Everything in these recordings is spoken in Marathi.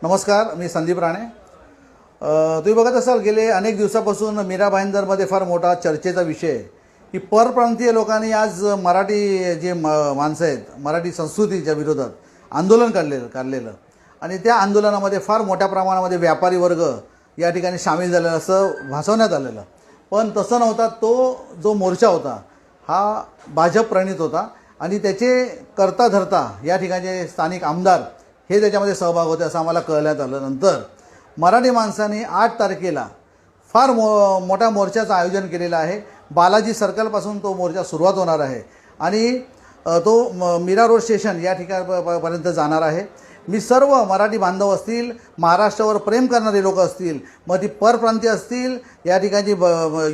नमस्कार, मी संदीप राणे। तुम्ही बघत असाल गेले अनेक दिवसापासून मीरा भाईंदरमध्ये फार मोठा चर्चेचा विषय की परप्रांतीय लोकांनी आज मराठी जे माणसं आहेत, मराठी संस्कृतीच्या विरोधात आंदोलन काढलेलं आणि त्या आंदोलनामध्ये फार मोठ्या प्रमाणामध्ये व्यापारी वर्ग या ठिकाणी सामील झालेला असं भासवण्यात आलेलं। पण तसं नव्हता। तो जो मोर्चा होता हा भाजप प्रणित होता आणि त्याचे करता धरता या ठिकाणचे स्थानिक आमदार हे त्याच्यामध्ये सहभाग होते असं आम्हाला कळण्यात आलं। नंतर मराठी माणसांनी 8 तारखेला फार मोठ्या मोर्चाचं आयोजन केलेलं आहे। बालाजी सर्कलपासून तो मोर्चा सुरुवात होणार आहे आणि तो मीरा रोड स्टेशन या ठिकाणापर्यंत जाणार आहे। मी सर्व मराठी बांधव असतील, महाराष्ट्रावर प्रेम करणारे लोक असतील, मग ती परप्रांतीय असतील, या ठिकाणची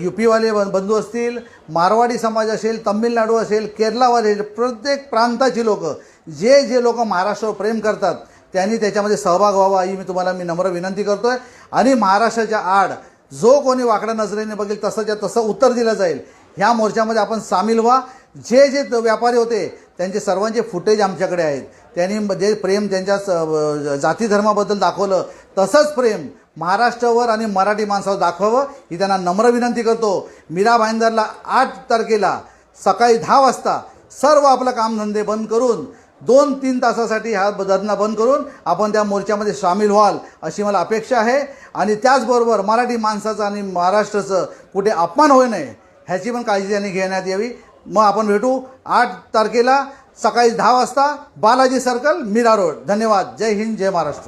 यूपीवाले बंधू असतील, मारवाडी समाज असेल, तमिळनाडू असेल, केरळवाले, प्रत्येक प्रांताची लोक जे लोक महाराष्ट्रावर प्रेम करतात त्यांनी त्याच्यामध्ये सहभाग व्हावा ही मी नम्र विनंती करतो आहे। आणि महाराष्ट्राच्या आड जो कोणी वाकड्या नजरेने बघेल तसंच्या तसं उत्तर दिलं जाईल। ह्या मोर्चामध्ये आपण सामील व्हा। जे व्यापारी होते त्यांचे सर्वांचे फुटेज आमच्याकडे आहेत। त्यांनी जे प्रेम त्यांच्या जाती धर्माबद्दल दाखवलं तसंच प्रेम महाराष्ट्रावर आणि मराठी माणसावर दाखवावं ही त्यांना नम्र विनंती करतो। मीरा भाईंदरला 8 तारखेला सकाळी 10 वाजता सर्व आपलं कामधंदे बंद करून 2-3 तासासाठी हा धरणा बंद करून आपण त्या मोर्चामध्ये सामील व्हाल अशी मला अपेक्षा आहे। आणि त्याचबरोबर मराठी माणसाचं आणि महाराष्ट्राचं कुठे अपमान होऊ नये ह्याची पण काळजी त्यांनी घेण्यात यावी। मग आपण भेटू 8 तारखेला सकाळी 10 वाजता बालाजी सर्कल, मीरा रोड। धन्यवाद। जय हिंद, जय महाराष्ट्र।